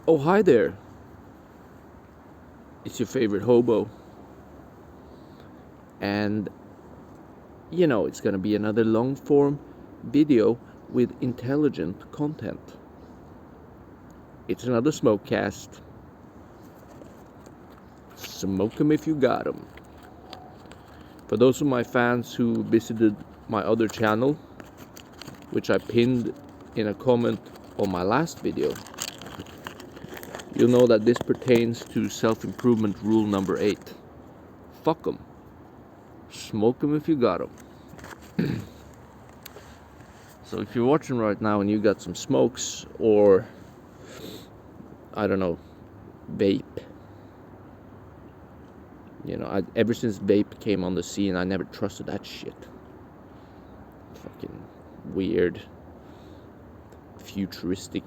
Oh, hi there. It's your favorite hobo. And, it's gonna be another long form video with intelligent content. It's another smokecast. Smoke 'em if you got 'em. For those of my fans who visited my other channel, which I pinned in a comment on my last video, you'll know that this pertains to self-improvement rule number 8. Fuck 'em. Smoke 'em if you got 'em. So if you're watching right now and you got some smokes or, I don't know, vape. Ever since vape came on the scene, I never trusted that shit. Fucking weird, futuristic.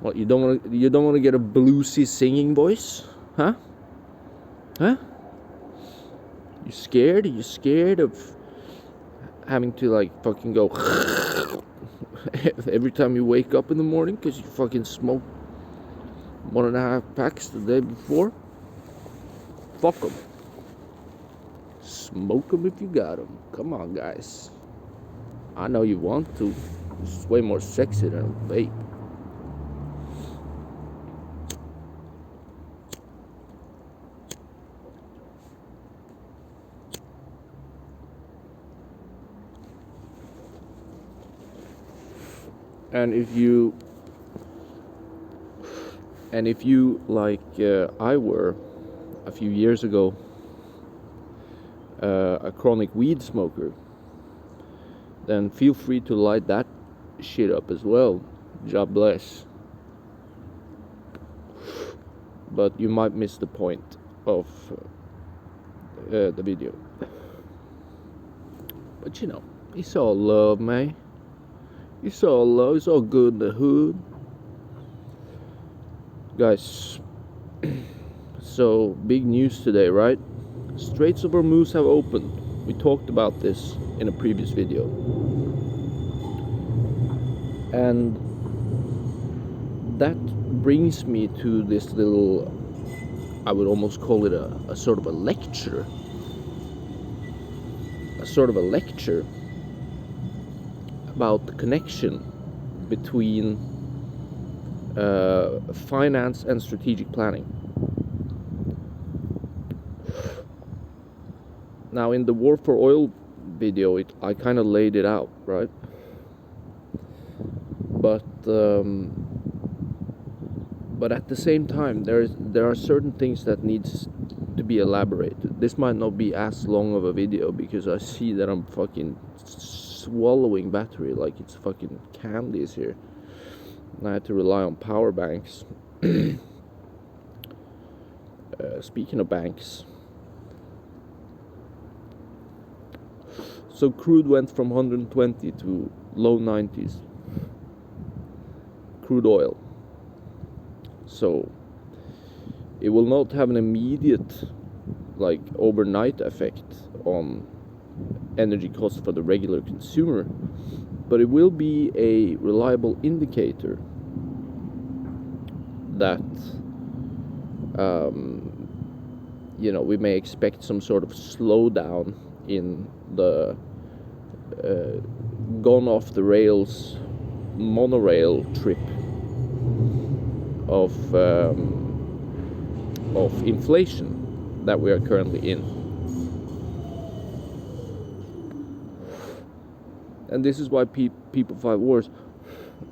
What, you don't want to get a bluesy singing voice, huh? Huh? You scared? Are you scared of having to fucking go every time you wake up in the morning because you fucking smoked 1.5 packs the day before? Fuck 'em. Smoke 'em if you got 'em. Come on, guys. I know you want to. It's way more sexy than a vape. And if you like I were a few years ago, a chronic weed smoker, then feel free to light that shit up as well. God bless. But you might miss the point of the video. But it's all love, man. It's all love. It's all good in the hood. Guys, so big news today, right? Straits of Hormuz have opened. We talked about this in a previous video. And that brings me to this little, I would almost call it a sort of a lecture. A sort of a lecture about the connection between finance and strategic planning. Now, in the War for Oil video, I kind of laid it out, right? But at the same time, there are certain things that needs to be elaborated. This might not be as long of a video because I see that I'm fucking swallowing battery like it's fucking candies here. And I had to rely on power banks. Speaking of banks, so crude went from 120 to low 90s. Crude oil. So it will not have an immediate, overnight effect on energy costs for the regular consumer, but it will be a reliable indicator that we may expect some sort of slowdown in the gone off the rails monorail trip of inflation that we are currently in. And this is why people fight wars.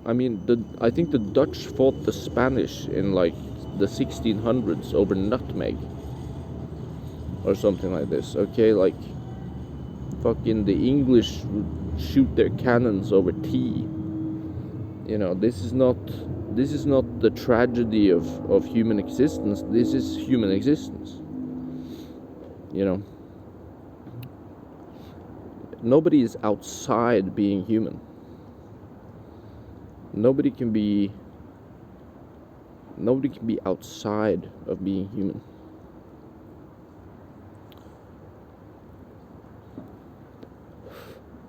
I mean, I think the Dutch fought the Spanish in the 1600s over nutmeg or something like this. Okay, fucking the English would shoot their cannons over tea. This is not the tragedy of human existence. This is human existence. Nobody is outside being human. Nobody can be outside of being human.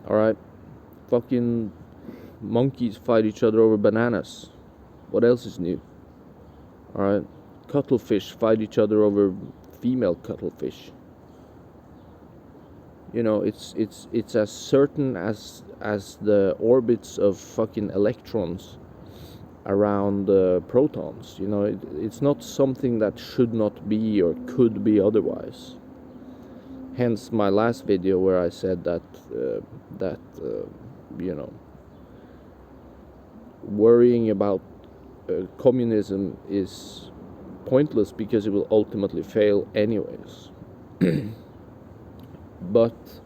Alright? Fucking monkeys fight each other over bananas. What else is new? All right, cuttlefish fight each other over female cuttlefish. You know, it's as certain as the orbits of fucking electrons around protons. You know, it's not something that should not be or could be otherwise. Hence my last video where I said that you know, worrying about communism is pointless because it will ultimately fail anyways. But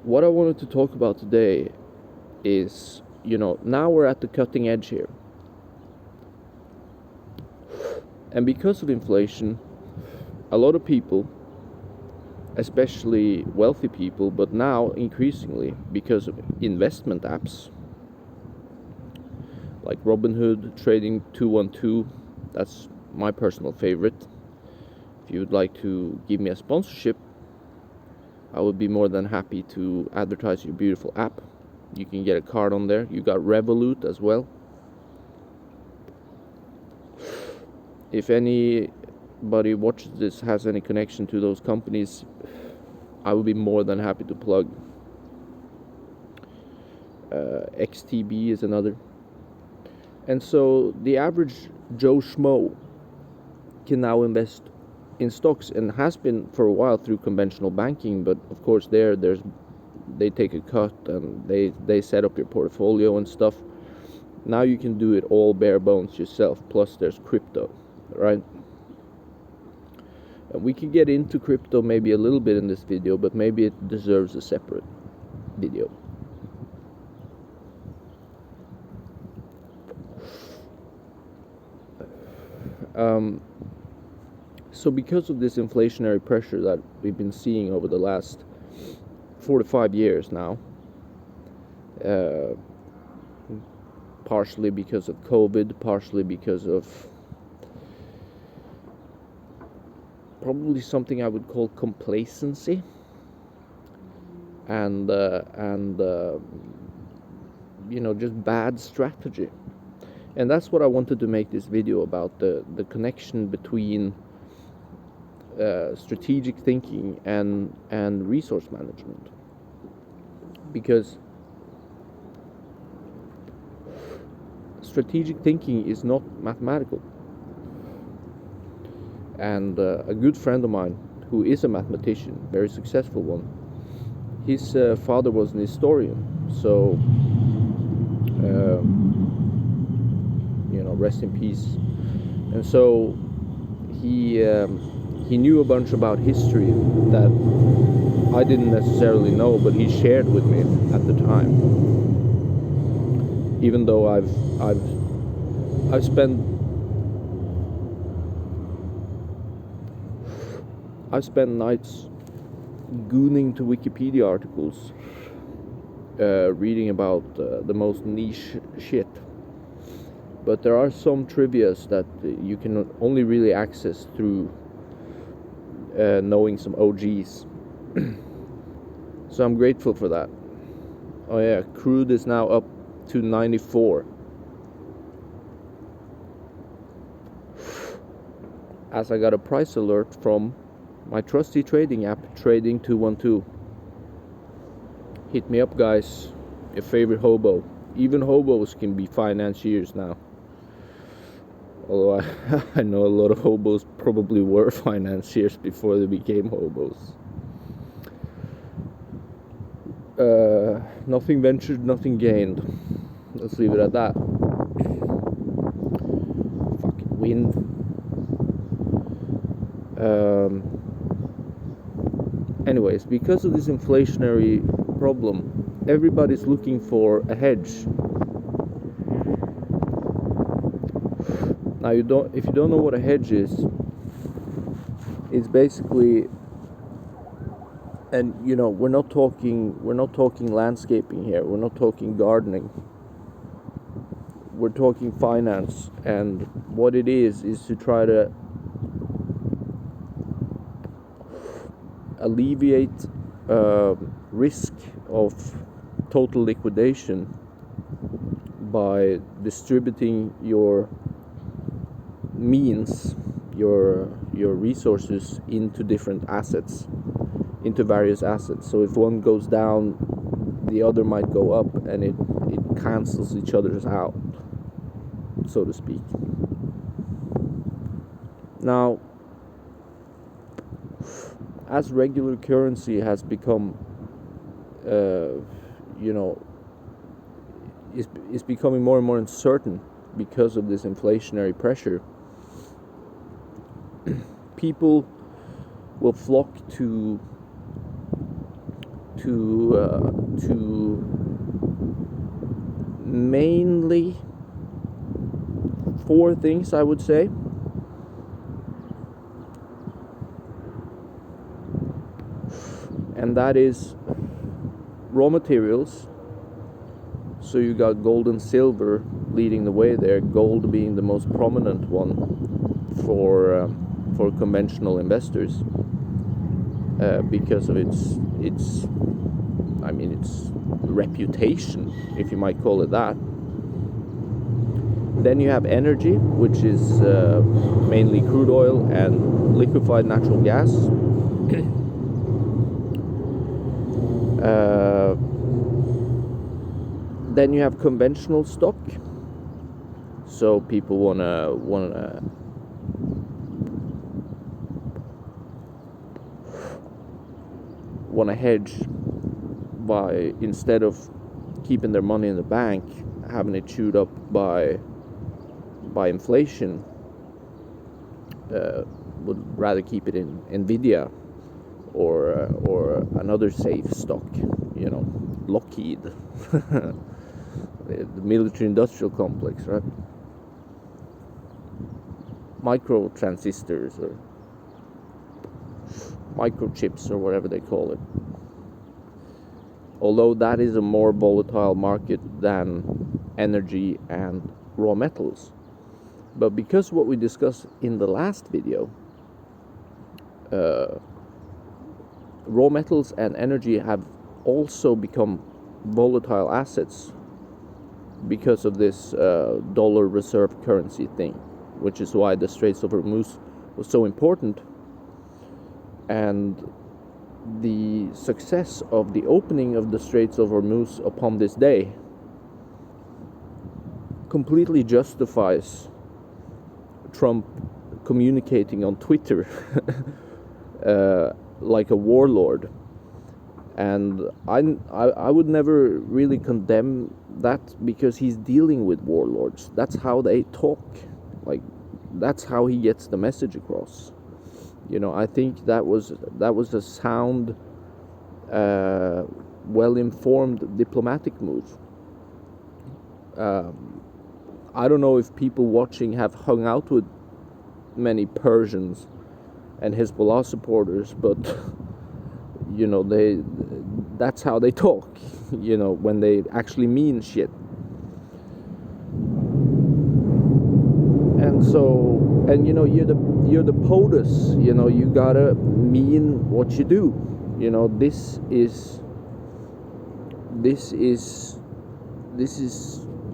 what I wanted to talk about today is, you know, now we're at the cutting edge here. And because of inflation, a lot of people, especially wealthy people, but now increasingly because of investment apps like Robinhood, Trading 212, that's my personal favorite. If you would like to give me a sponsorship, I would be more than happy to advertise your beautiful app. You can get a card on there. You got Revolut as well. If anybody watches this has any connection to those companies, I would be more than happy to plug. XTB is another. And so the average Joe Schmo can now invest in stocks, and has been for a while through conventional banking, but of course they take a cut and they set up your portfolio and stuff. Now you can do it all bare bones yourself, plus there's crypto, right? And we can get into crypto maybe a little bit in this video, but maybe it deserves a separate video. So because of this inflationary pressure that we've been seeing over the last 4 to 5 years now, partially because of COVID, partially because of probably something I would call complacency, and you know, just bad strategy. And that's what I wanted to make this video about, the connection between strategic thinking and resource management. Because strategic thinking is not mathematical. And a good friend of mine who is a mathematician, very successful one, his father was an historian, so you know, rest in peace. And so he knew a bunch about history that I didn't necessarily know, but he shared with me at the time. Even though I've spent nights gooning to Wikipedia articles, reading about the most niche shit. But there are some trivias that you can only really access through knowing some OGs. So I'm grateful for that. Oh yeah, crude is now up to 94. As I got a price alert from my trusty trading app, Trading 212. Hit me up, guys. Your favorite hobo. Even hobos can be financiers now. Although I know a lot of hobos probably were financiers before they became hobos. Nothing ventured, nothing gained. Let's leave it at that. Fucking wind. Anyways, because of this inflationary problem, everybody's looking for a hedge. Now, if you don't know what a hedge is, it's basically, and you know, we're not talking landscaping here. We're not talking gardening. We're talking finance, and what it is to try to alleviate risk of total liquidation by distributing your means, your resources into different assets, into various assets. So if one goes down, the other might go up, and it cancels each other's out, so to speak. Now, as regular currency has become, is becoming more and more uncertain because of this inflationary pressure, people will flock to mainly four things, I would say. And that is raw materials. So you got gold and silver leading the way there, gold being the most prominent one for conventional investors, because of its reputation, if you might call it that. Then you have energy, which is mainly crude oil and liquefied natural gas. Then you have conventional stock. So people wanna hedge by, instead of keeping their money in the bank, having it chewed up by inflation, would rather keep it in Nvidia or another safe stock, Lockheed, the military-industrial complex, right? Micro transistors or microchips or whatever they call it. Although that is a more volatile market than energy and raw metals. But because what we discussed in the last video, raw metals and energy have also become volatile assets because of this dollar reserve currency thing, which is why the Straits of Hormuz was so important. And the success of the opening of the Straits of Hormuz upon this day completely justifies Trump communicating on Twitter like a warlord. And I would never really condemn that, because he's dealing with warlords. That's how they talk. Like, that's how he gets the message across. I think that was a sound, well-informed diplomatic move. I don't know if people watching have hung out with many Persians and Hezbollah supporters, but that's how they talk, when they actually mean shit. And so, you're the POTUS, you gotta mean what you do. This is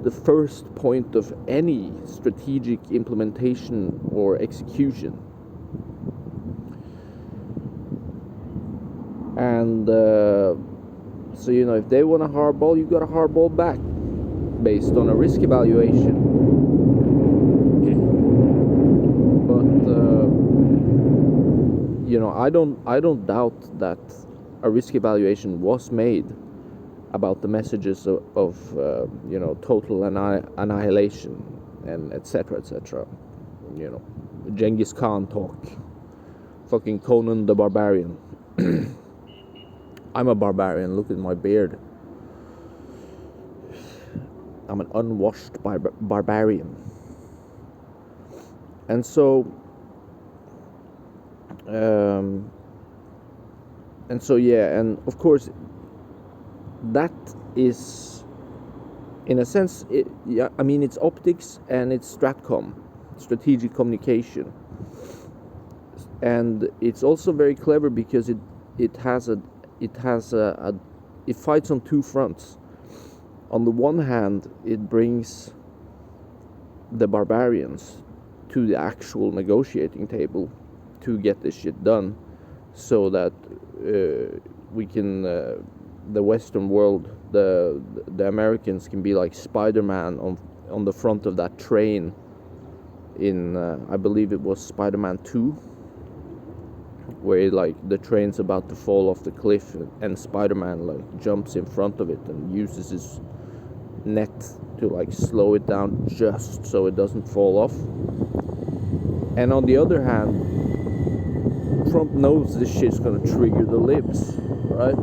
the first point of any strategic implementation or execution. And so if they want a hardball, you got a hardball back based on a risk evaluation. But I don't doubt that a risk evaluation was made about the messages of total annihilation and etc. Genghis Khan talk, fucking Conan the Barbarian. I'm a barbarian. Look at my beard. I'm an unwashed barbarian. And so, yeah, and of course, that is, in a sense, it's optics and it's stratcom, strategic communication, and it's also very clever because it fights on two fronts. on the one hand, it brings the barbarians to the actual negotiating table to get this shit done, so that we can, the Western world, the Americans can be like Spider-Man on the front of that train in, I believe it was Spider-Man 2, where like the train's about to fall off the cliff and Spider-Man like jumps in front of it and uses his net to like slow it down just so it doesn't fall off. And on the other hand, Trump knows this shit's gonna trigger the libs, right?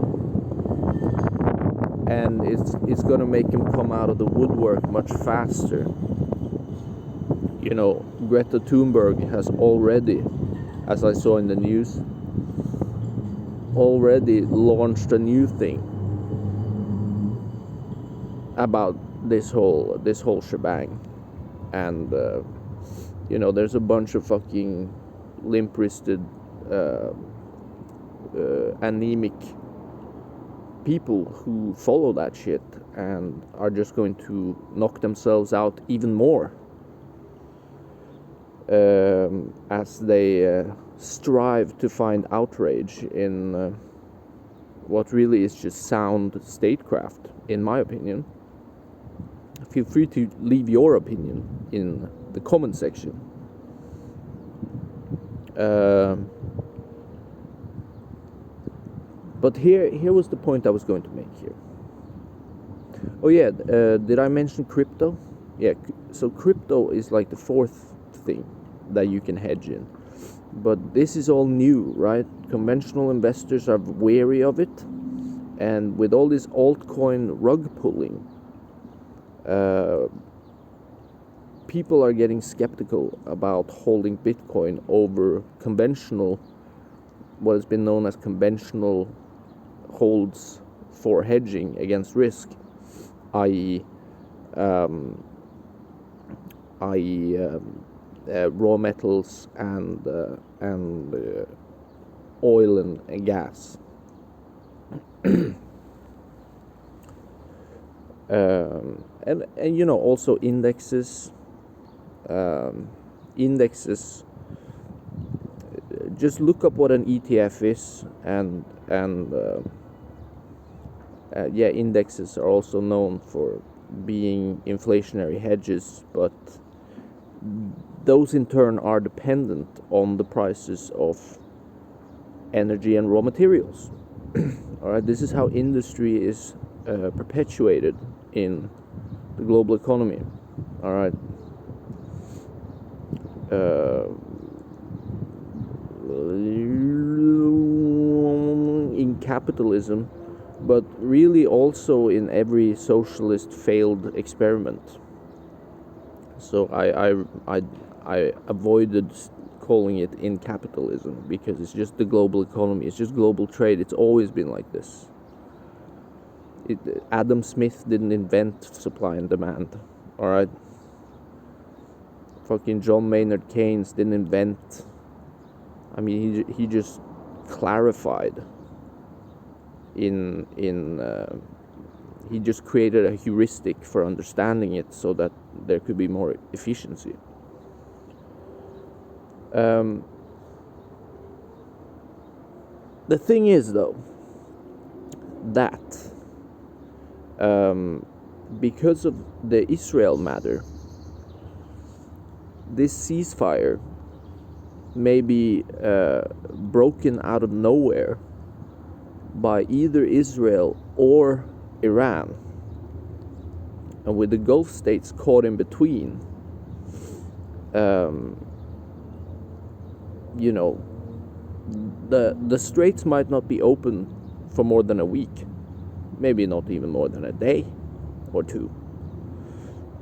And it's gonna make him come out of the woodwork much faster. You know, Greta Thunberg has already, as I saw in the news, already launched a new thing about this whole shebang. And you know, there's a bunch of fucking limp-wristed, anemic people who follow that shit and are just going to knock themselves out even more, as they strive to find outrage in what really is just sound statecraft, in my opinion. Feel free to leave your opinion in the comment section. But here was the point I was going to make here. Oh yeah, did I mention crypto? Yeah, so crypto is like the fourth thing that you can hedge in. But this is all new, right? Conventional investors are wary of it. And with all this altcoin rug pulling, people are getting skeptical about holding Bitcoin over conventional, what has been known as conventional holds for hedging against risk, i.e. Raw metals and oil and gas. And you know, also indexes. Just look up what an ETF is, and yeah, indexes are also known for being inflationary hedges, but those in turn are dependent on the prices of energy and raw materials. All right, this is how industry is perpetuated in the global economy. All right. In capitalism, but really also in every socialist failed experiment. So I avoided calling it in capitalism because it's just the global economy, it's just global trade. It's always been like this. Adam Smith didn't invent supply and demand, all right? Fucking John Maynard Keynes didn't invent. I mean, he just clarified. He just created a heuristic for understanding it so that there could be more efficiency. The thing is, though, that because of the Israel matter, this ceasefire may be broken out of nowhere by either Israel or Iran, and with the Gulf states caught in between, you know, the straits might not be open for more than a week, maybe not even more than a day or two.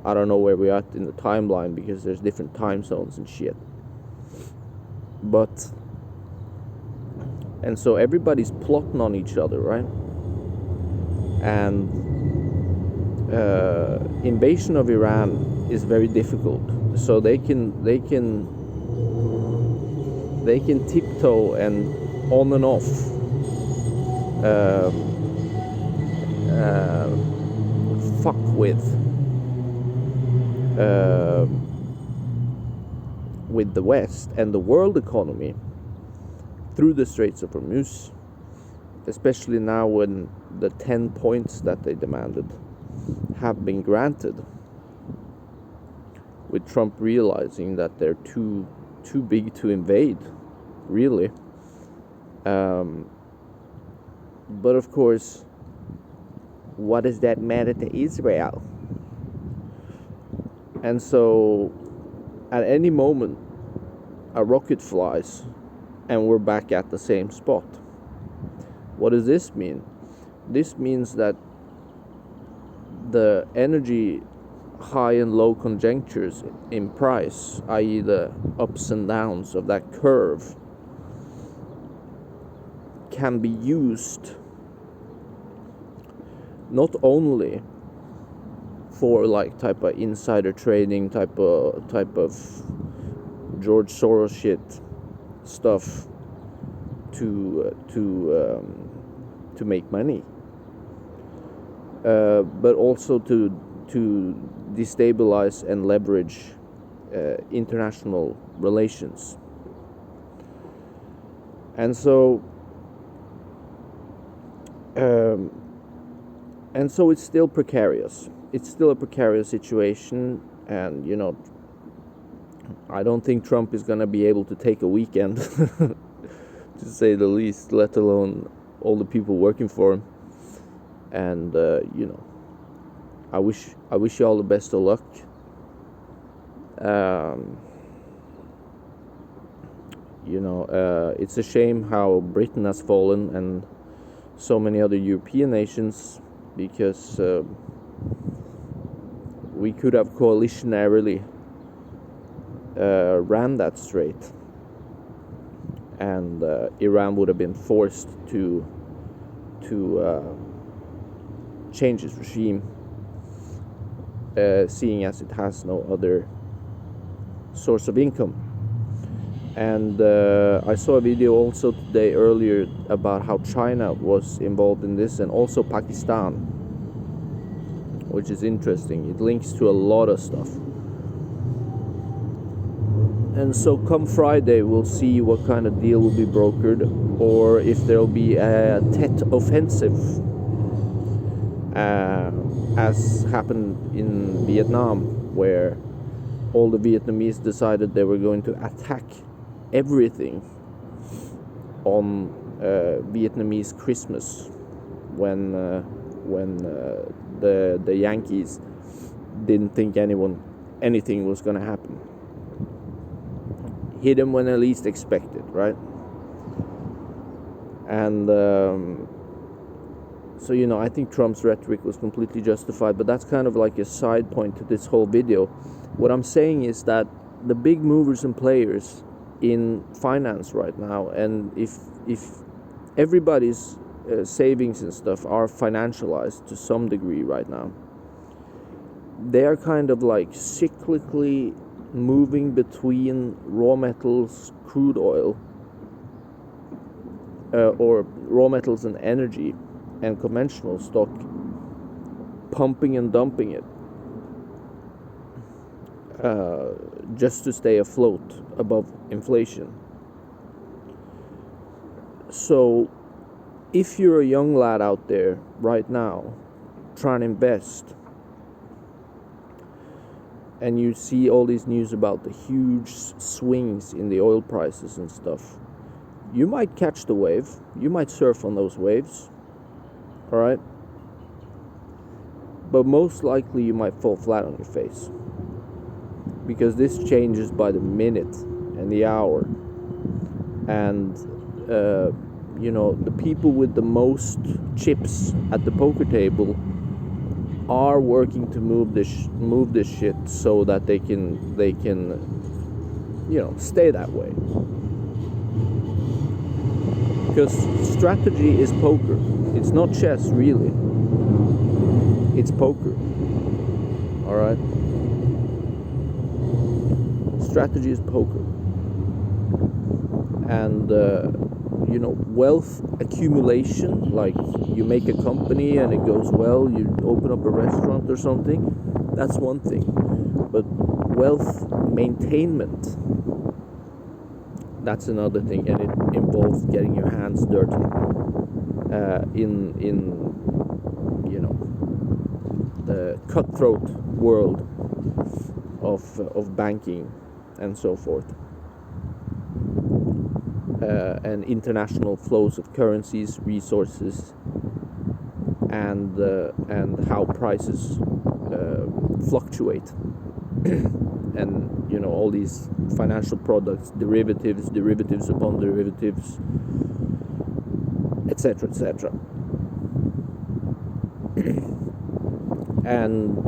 I don't know where we're at in the timeline because there's different time zones and shit. But, and so everybody's plotting on each other, right? And invasion of Iran is very difficult. So they can tiptoe and on and off fuck with the West and the world economy through the Straits of Hormuz, especially now when the 10 points that they demanded have been granted, with Trump realizing that they're too big to invade, really. But of course, what does that matter to Israel? And so at any moment a rocket flies and we're back at the same spot. What does this mean? This means that the energy high and low conjunctures in price, i.e. the ups and downs of that curve, can be used not only for like type of insider trading, type of George Soros shit stuff to make money, but also to destabilize and leverage international relations. And so it's still precarious. It's still a precarious situation, and I don't think Trump is going to be able to take a weekend, to say the least, let alone all the people working for him. And I wish you all the best of luck. It's a shame how Britain has fallen and so many other European nations, because we could have coalitionarily ran that strait, and Iran would have been forced to change its regime, seeing as it has no other source of income. And I saw a video also today earlier about how China was involved in this, and also Pakistan, which is interesting. It links to a lot of stuff. And so come Friday, we'll see what kind of deal will be brokered, or if there'll be a Tet offensive, as happened in Vietnam, where all the Vietnamese decided they were going to attack everything on Vietnamese Christmas, when the Yankees didn't think anything was going to happen. Hit them when they least expected, right? And so I think Trump's rhetoric was completely justified, but that's kind of like a side point to this whole video. What I'm saying is that the big movers and players in finance right now, and if everybody's savings and stuff are financialized to some degree right now, they are kind of like cyclically moving between raw metals, crude oil, or raw metals and energy, and conventional stock, pumping and dumping it, just to stay afloat above inflation. So if you're a young lad out there right now trying to invest, and you see all these news about the huge swings in the oil prices and stuff, you might catch the wave, you might surf on those waves, all right? But most likely you might fall flat on your face, because this changes by the minute and the hour. And the people with the most chips at the poker table are working to move this shit so that they can stay that way. Because strategy is poker. It's not chess, really. It's poker. All right? Strategy is poker. And wealth accumulation, like you make a company and it goes well, you open up a restaurant or something, that's one thing. But wealth maintainment, that's another thing, and it involves getting your hands dirty in the cutthroat world of banking and so forth, and international flows of currencies, resources, and how prices fluctuate, and all these financial products, derivatives upon derivatives, etc., etc. And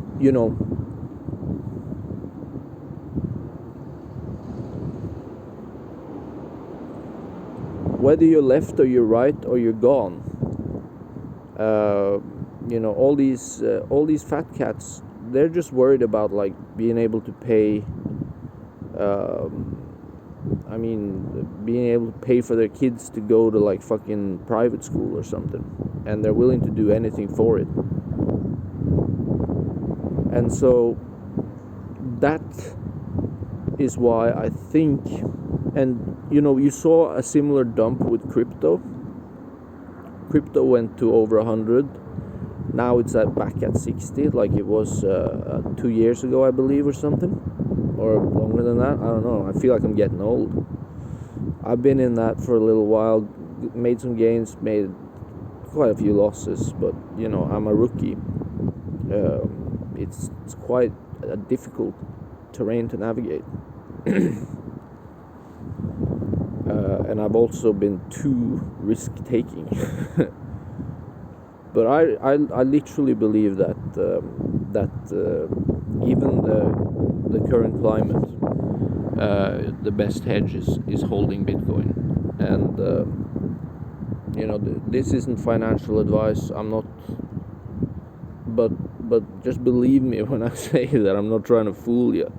whether you're left or you're right or you're gone, all these fat cats, they're just worried about like being able to pay, being able to pay for their kids to go to like fucking private school or something, and they're willing to do anything for it. And so that is why I think, and you saw a similar dump with crypto. Crypto went to over 100. Now it's back at 60, like it was 2 years ago, I believe, or something, or longer than that. I don't know. I feel like I'm getting old. I've been in that for a little while, made some gains, made quite a few losses, but I'm a rookie. It's quite a difficult terrain to navigate. And I've also been too risk-taking. But I literally believe that given the current climate, the best hedge is holding Bitcoin. And this isn't financial advice. I'm not, but just believe me when I say that I'm not trying to fool you,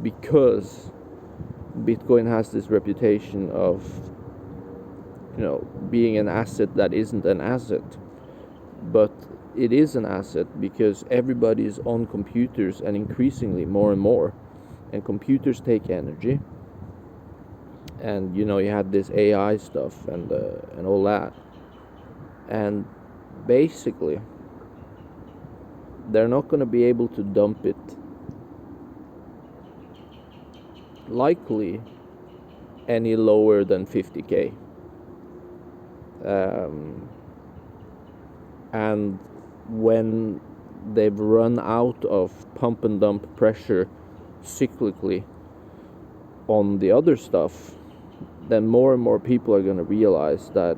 because Bitcoin has this reputation of being an asset that isn't an asset. But it is an asset because everybody is on computers, and increasingly more and more, and computers take energy, and you had this AI stuff and all that, and basically they're not going to be able to dump it likely any lower than 50k. And when they've run out of pump and dump pressure cyclically on the other stuff, then more and more people are going to realize that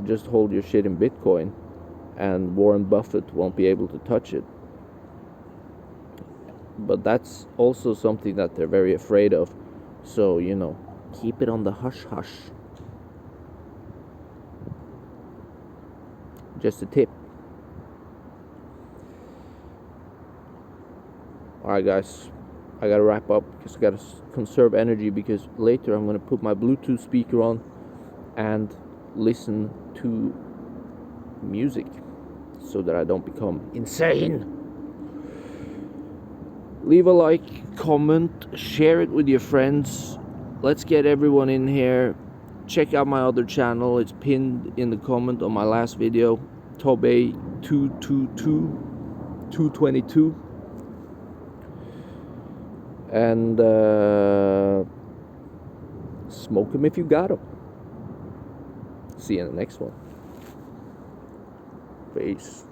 just hold your shit in Bitcoin and Warren Buffett won't be able to touch it. But that's also something that they're very afraid of. So, keep it on the hush-hush. Just a tip. Alright guys, I gotta wrap up because I gotta conserve energy, because later I'm gonna put my Bluetooth speaker on and listen to music so that I don't become insane. Leave a like, comment, share it with your friends. Let's get everyone in here. Check out my other channel. It's pinned in the comment on my last video. Hobo 222. And smoke them if you got them. See you in the next one. Peace.